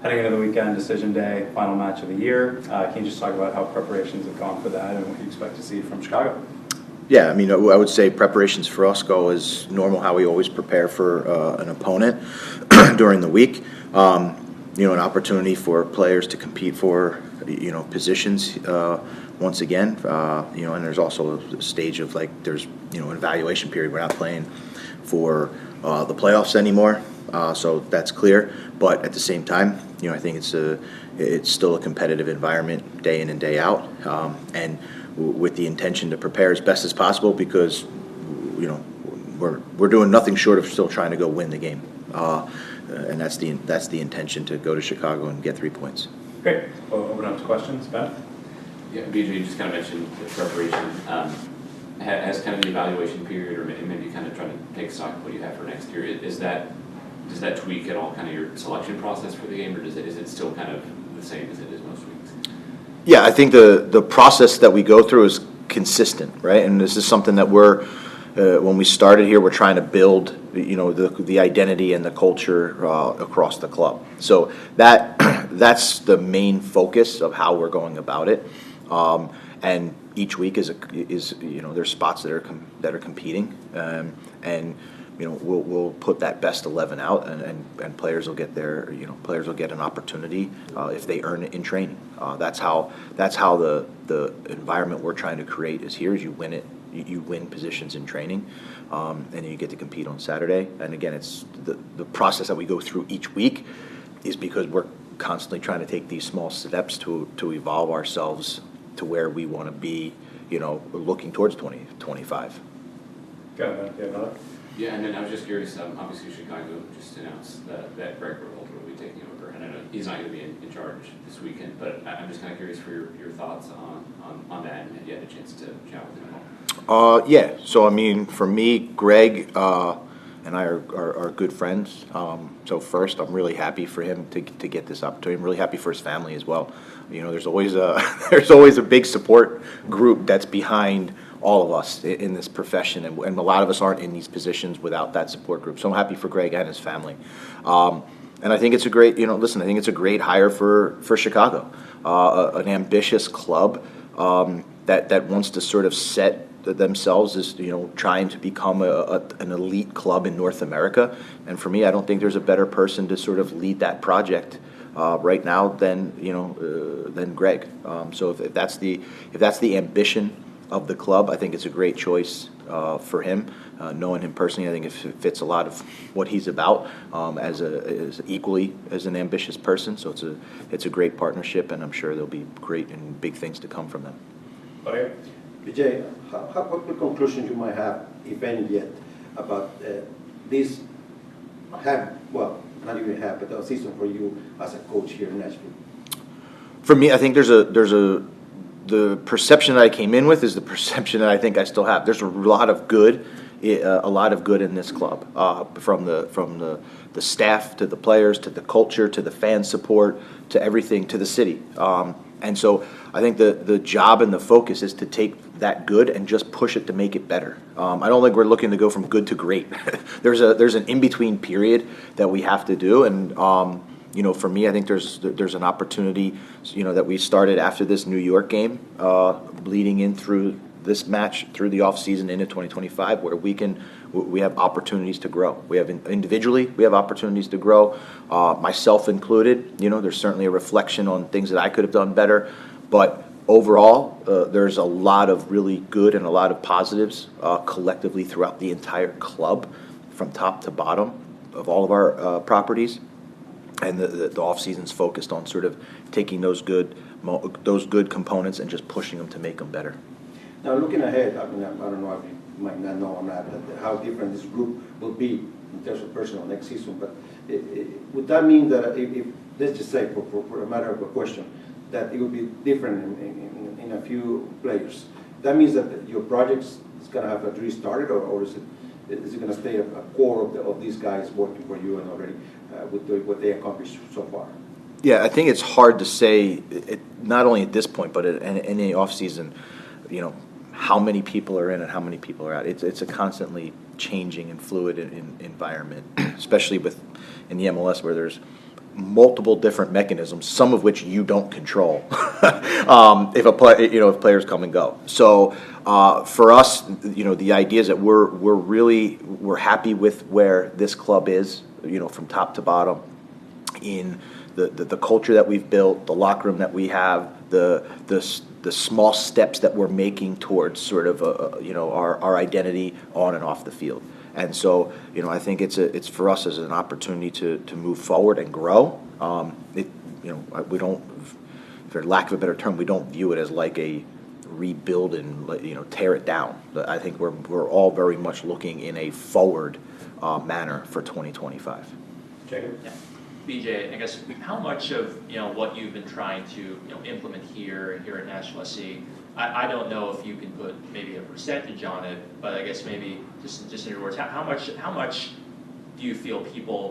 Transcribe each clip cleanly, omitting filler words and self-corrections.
Heading into the weekend, decision day, final match of the year. Can you just talk about how preparations have gone for that and what you expect to see from Chicago? Yeah, I mean, I would say preparations for us go as normal, how we always prepare for an opponent during the week. An opportunity for players to compete for, positions once again. And there's also a stage of there's an evaluation period. We're not playing for the playoffs anymore, so that's clear. But at the same time, I think it's still a competitive environment day in and day out, and with the intention to prepare as best as possible because we're doing nothing short of still trying to go win the game, and that's the intention, to go to Chicago and get 3 points. Great. We'll open up to questions. Ben? Yeah, BJ, you just kind of mentioned the preparation. Has kind of the evaluation period, or maybe kind of trying to take stock of what you have for next year, does that tweak at all kind of your selection process for the game, or is it still kind of the same as it is most weeks? Yeah, I think the process that we go through is consistent, right? And this is something that when we started here, we're trying to build, the identity and the culture across the club. So that's the main focus of how we're going about it. And each week is there's spots that are competing, and we'll put that best 11 out, and players will get an opportunity if they earn it in training. That's how the environment we're trying to create is here. Is you win it, you win positions in training, and then you get to compete on Saturday. And again, it's the process that we go through each week is because we're constantly trying to take these small steps to evolve ourselves to where we want to be, looking towards 2025. Got it. Yeah, and then I was just curious, obviously Chicago just announced that Greg Berhalter will be taking over, and I know he's not going to be in charge this weekend, but I'm just kind of curious for your thoughts on that, and have you had a chance to chat with him at all? Yeah, so I mean, for me, Greg and I are good friends. So first, I'm really happy for him to get this opportunity. I'm really happy for his family as well. There's always a big support group that's behind all of us in this profession, and a lot of us aren't in these positions without that support group. So I'm happy for Greg and his family. And I think it's a great, I think it's a great hire for Chicago, an ambitious club that wants to sort of set themselves as trying to become an elite club in North America. And for me, I don't think there's a better person to sort of lead that project right now than Greg. So if that's the ambition of the club, I think it's a great choice for him. Knowing him personally, I think it fits a lot of what he's about as equally as an ambitious person. So it's a great partnership, and I'm sure there'll be great and big things to come from them. Okay. Vijay, what the conclusions you might have, if any yet, about this not even have, but a season for you as a coach here in Nashville? For me, I think the perception that I came in with is the perception that I think I still have. There's a lot of good in this club, from the staff to the players to the culture to the fan support to everything to the city. And so I think the job and the focus is to take that good and just push it to make it better. I don't think we're looking to go from good to great. There's an in-between period that we have to do, and for me, I think there's an opportunity, that we started after this New York game, bleeding in through this match, through the off season into 2025, where we have opportunities to grow. We have individually, we have opportunities to grow, myself included. There's certainly a reflection on things that I could have done better, but overall, there's a lot of really good and a lot of positives collectively throughout the entire club, from top to bottom of all of our properties. And the off season's focused on sort of taking those good components and just pushing them to make them better. Now, looking ahead, I don't know if you might not know or not how different this group will be in terms of personnel next season. But would that mean that if let's just say for a matter of a question, that it would be different in a few players? That means that your projects is going to have to restart, or is it going to stay a core of these guys working for you and already with what they accomplished so far? Yeah, I think it's hard to say, not only at this point, but in any off season, how many people are in and how many people are out. It's a constantly changing and fluid environment, especially in the MLS, where there's multiple different mechanisms, some of which you don't control. If players come and go. So for us, the idea is that we're happy with where this club is, from top to bottom, in the culture that we've built, the locker room that we have, the small steps that we're making towards sort of our identity on and off the field. And so, I think it's for us as an opportunity to move forward and grow. We don't, for lack of a better term, we don't view it as like a rebuild and tear it down. I think we're all very much looking in a forward manner for 2025. Jacob? Yeah. BJ, I guess how much of what you've been trying to implement here at Nashville SC, I don't know if you can put maybe a percentage on it, but I guess maybe just in your words, how much do you feel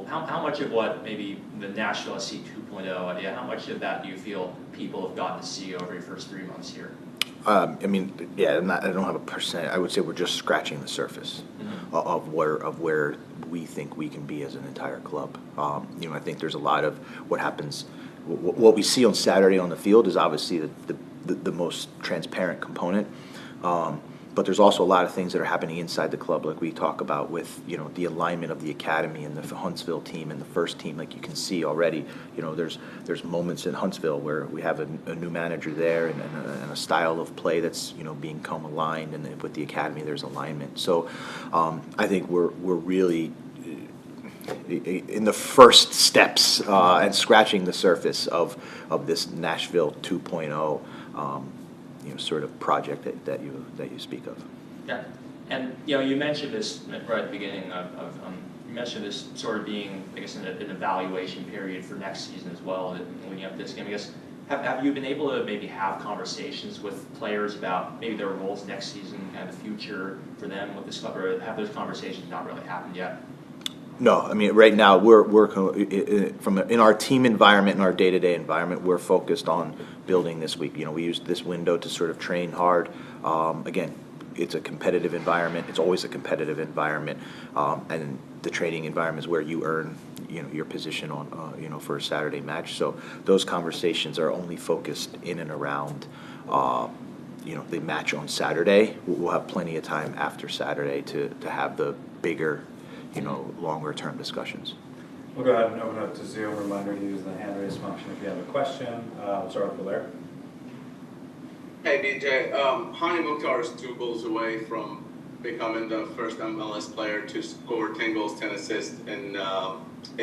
how much of what maybe the Nashville SC 2.0 idea, how much of that do you feel people have gotten to see over your first 3 months here? I don't have a percent. I would say we're just scratching the surface of where we think we can be as an entire club. I think there's a lot of what happens. What we see on Saturday on the field is obviously the most transparent component. But there's also a lot of things that are happening inside the club, like we talk about with the alignment of the academy and the Huntsville team and the first team. Like you can see already, there's moments in Huntsville where we have a new manager there and a style of play that's become aligned, and then with the academy there's alignment. So I think we're really in the first steps and scratching the surface of this Nashville 2.0. Sort of project that you speak of. Yeah, and you mentioned this right at the beginning you mentioned this sort of being, I guess, an evaluation period for next season as well, leading up to this game. I guess have you been able to maybe have conversations with players about maybe their roles next season, kind of the future for them with this club, or have those conversations not really happened yet? No, right now we're in our team environment, in our day-to-day environment, we're focused on building this week. We use this window to sort of train hard. Again, it's a competitive environment. It's always a competitive environment, and the training environment is where you earn your position on for a Saturday match. So those conversations are only focused in and around the match on Saturday. We'll have plenty of time after Saturday to have the bigger longer term discussions. We'll go ahead and open up to Zoom. Reminder to use the hand raise function if you have a question. We'll start with Blair. Hey BJ, Hani Mukhtar is 2 goals away from becoming the first MLS player to score 10 goals, 10 assists in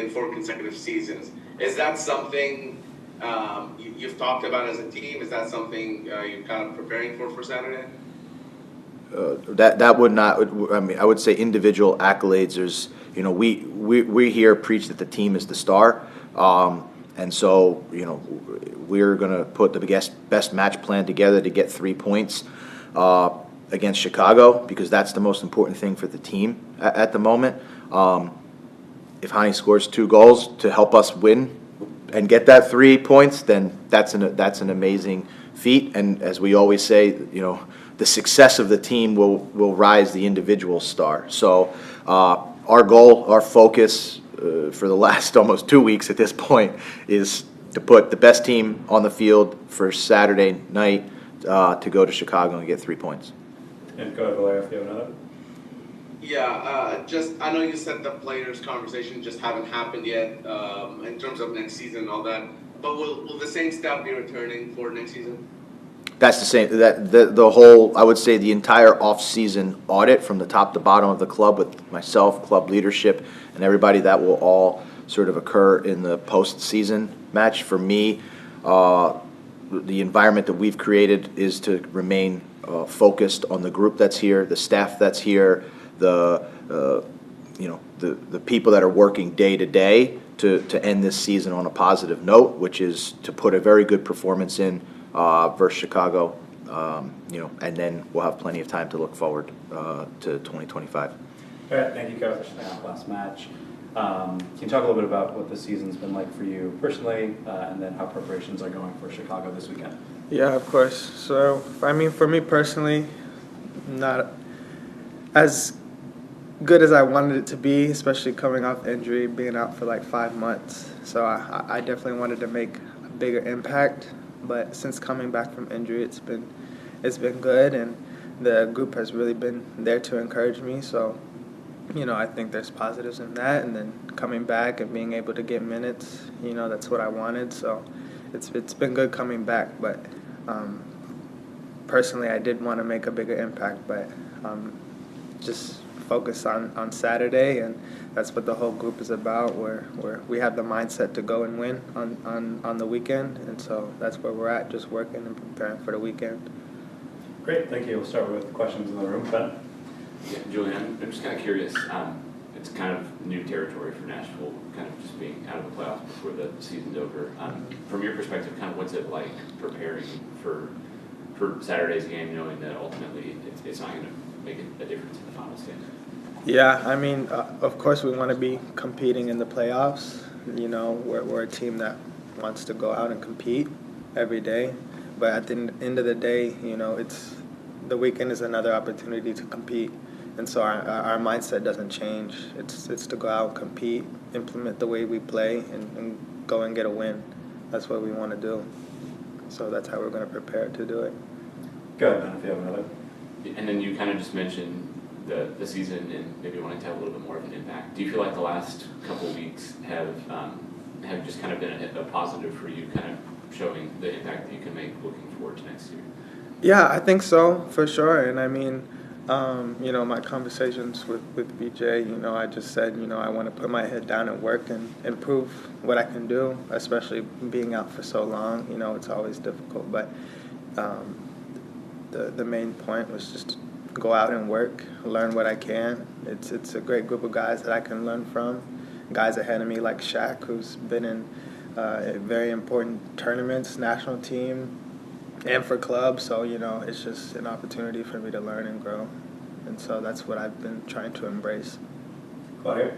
4 consecutive seasons. Is that something you've talked about as a team? Is that something you're kind of preparing for Saturday? That would not. I would say individual accolades. There's, we here preach that the team is the star, and so we're going to put the best match plan together to get 3 points against Chicago, because that's the most important thing for the team at the moment. If Hani scores 2 goals to help us win and get that 3 points, then that's an amazing feat. And as we always say, the success of the team will rise the individual star. So our goal, our focus for the last almost 2 weeks at this point is to put the best team on the field for Saturday night to go to Chicago and get 3 points. And go ahead, Blair, if you have another. Yeah, I know you said the players' conversation just haven't happened yet in terms of next season and all that, but will the same staff be returning for next season? That's the same. The whole, I would say, the entire off-season audit from the top to bottom of the club, with myself, club leadership, and everybody, that will all sort of occur in the postseason match. For me, the environment that we've created is to remain focused on the group that's here, the staff that's here, the people that are working day to day to end this season on a positive note, which is to put a very good performance in versus Chicago, and then we'll have plenty of time to look forward to 2025. All right, thank you, Coach. Last match. Can you talk a little bit about what the season's been like for you personally, and then how preparations are going for Chicago this weekend? Yeah, of course. So, for me personally, not as good as I wanted it to be, especially coming off injury, being out for like 5 months. So I definitely wanted to make a bigger impact. But since coming back from injury, it's been good, and the group has really been there to encourage me. So, I think there's positives in that. And then coming back and being able to get minutes, that's what I wanted. So it's been good coming back. But personally, I did want to make a bigger impact, but just focus on Saturday, and that's what the whole group is about. Where we have the mindset to go and win on the weekend, and so that's where we're at, just working and preparing for the weekend. Great, thank you. We'll start with questions in the room. Ben? Yeah, Julian, I'm just kind of curious. It's kind of new territory for Nashville, kind of just being out of the playoffs before the season's over. From your perspective, kind of what's it like preparing for Saturday's game, knowing that ultimately it's not going to make a difference in the final stand? Yeah, I mean, of course we want to be competing in the playoffs. We're a team that wants to go out and compete every day. But at the end of the day, the weekend is another opportunity to compete. And so our mindset doesn't change. It's to go out, compete, implement the way we play, and go and get a win. That's what we want to do. So that's how we're going to prepare to do it. Go ahead, Ben, if you have another. And then you kind of just mentioned the season and maybe wanting to have a little bit more of an impact. Do you feel like the last couple of weeks have just kind of been a positive for you, kind of showing the impact that you can make looking forward to next year? Yeah, I think so, for sure. And I mean, my conversations with BJ, I just said, I want to put my head down and work and improve what I can do, especially being out for so long. It's always difficult, but the main point was just to go out and work, learn what I can. It's a great group of guys that I can learn from. Guys ahead of me like Shaq, who's been in very important tournaments, national team, and for clubs. So, it's just an opportunity for me to learn and grow. And so that's what I've been trying to embrace. Claudia?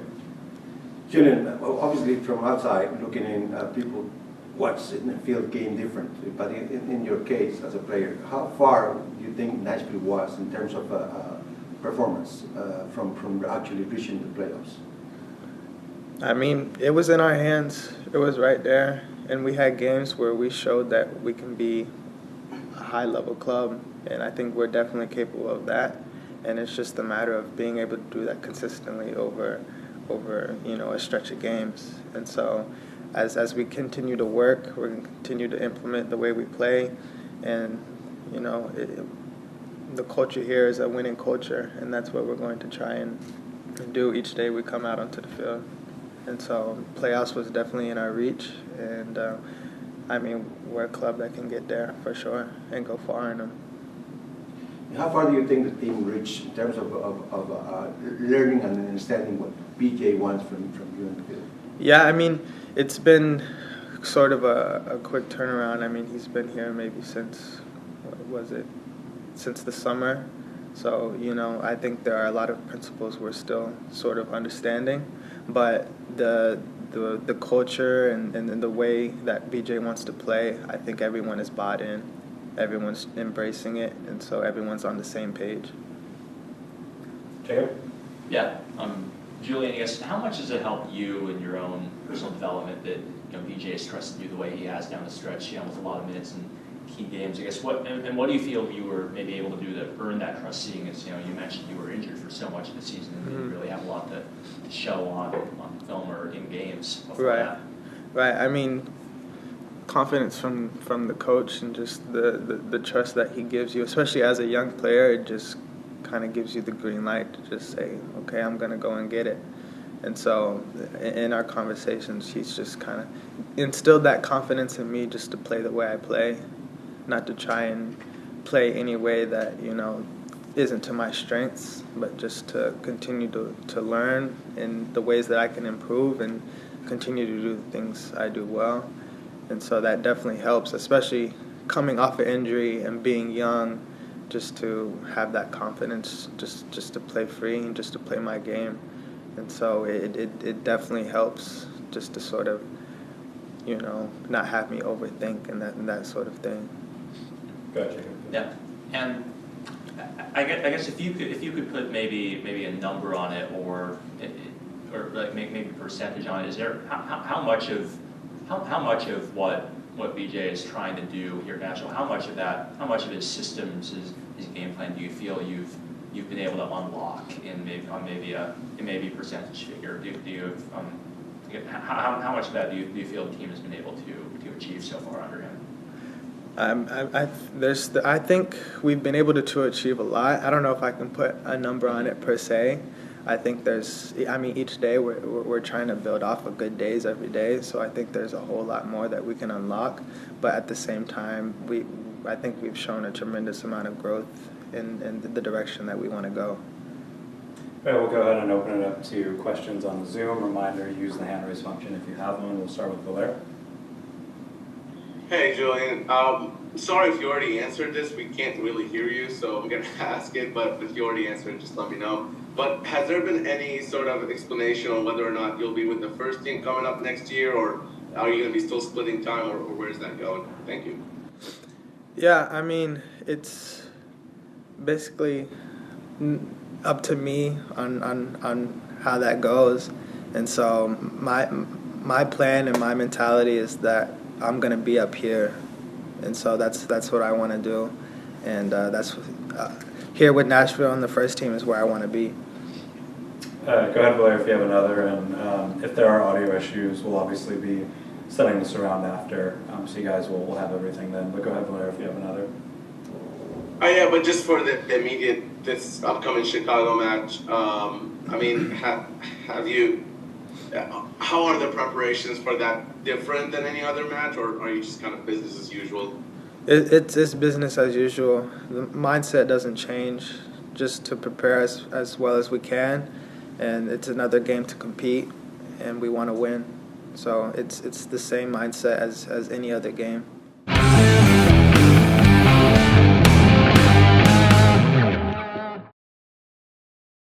Julian, obviously from outside, looking in, people watch and feel the game different. But in your case, as a player, how far do you think Nashville was in terms of performance from actually reaching the playoffs? I mean, it was in our hands. It was right there. And we had games where we showed that we can be a high-level club. And I think we're definitely capable of that. And it's just a matter of being able to do that consistently over a stretch of games. And so as we continue to work, we're going to continue to implement the way we play. And, the culture here is a winning culture. And that's what we're going to try and do each day we come out onto the field. And so playoffs was definitely in our reach. And, we're a club that can get there for sure and go far in them. How far do you think the team reached in terms of learning and understanding what BJ wants from you in the field? Yeah, I mean, it's been sort of a quick turnaround. I mean, he's been here maybe since the summer. So, I think there are a lot of principles we're still sort of understanding. But the culture and the way that BJ wants to play, I think everyone is bought in. Everyone's embracing it, and so everyone's on the same page. Jacob? Yeah. Julian, I guess, how much does it help you in your own personal development that BJ has trusted you the way he has down the stretch, with a lot of minutes in key games? I guess what do you feel you were maybe able to do to earn that trust? Seeing as you mentioned you were injured for so much of the season, and you didn't really have a lot to show on film or in games before that. Right. I mean, confidence from the coach and just the trust that he gives you, especially as a young player, it just kind of gives you the green light to just say, okay, I'm going to go and get it. And so in our conversations, he's just kind of instilled that confidence in me just to play the way I play, not to try and play any way that, isn't to my strengths, but just to continue to learn in the ways that I can improve and continue to do the things I do well. And so that definitely helps, especially coming off an injury and being young, just to have that confidence, just to play free and just to play my game. And so it definitely helps just to sort of, not have me overthink and that sort of thing. Go ahead, Jacob. Yeah. And I guess if you could put maybe a number on it or like maybe a percentage on it, is there how much of what BJ is trying to do here at Nashville, how much of his systems, his game plan do you feel you've been able to unlock in maybe a percentage figure? Do you how much of that do you feel the team has been able to achieve so far under him? I think we've been able to achieve a lot. I don't know if I can put a number on it per se. I think each day we're trying to build off of good days every day, so I think there's a whole lot more that we can unlock. But at the same time, I think we've shown a tremendous amount of growth in the direction that we want to go. All right, we'll go ahead and open it up to questions on the Zoom. Reminder, use the hand raise function if you have one. We'll start with Valera. Hey, Julian. Sorry if you already answered this. We can't really hear you, so I'm going to ask it. But if you already answered, just let me know. But has there been any sort of explanation on whether or not you'll be with the first team coming up next year, or are you going to be still splitting time, or where's that going? Thank you. Yeah, I mean, it's basically up to me on how that goes. And so my plan and my mentality is that I'm going to be up here. And so that's what I want to do. And that's here with Nashville on the first team is where I want to be. Go ahead, Blair, if you have another. And if there are audio issues, we'll obviously be sending this around after. So you guys will have everything then. But go ahead, Blair, if you have another. Yeah, but just for the immediate, this upcoming Chicago match, I mean, have you, how are the preparations for that different than any other match, or are you just kind of business as usual? It's business as usual. The mindset doesn't change, just to prepare as well as we can, and it's another game to compete, and we want to win. So it's the same mindset as any other game.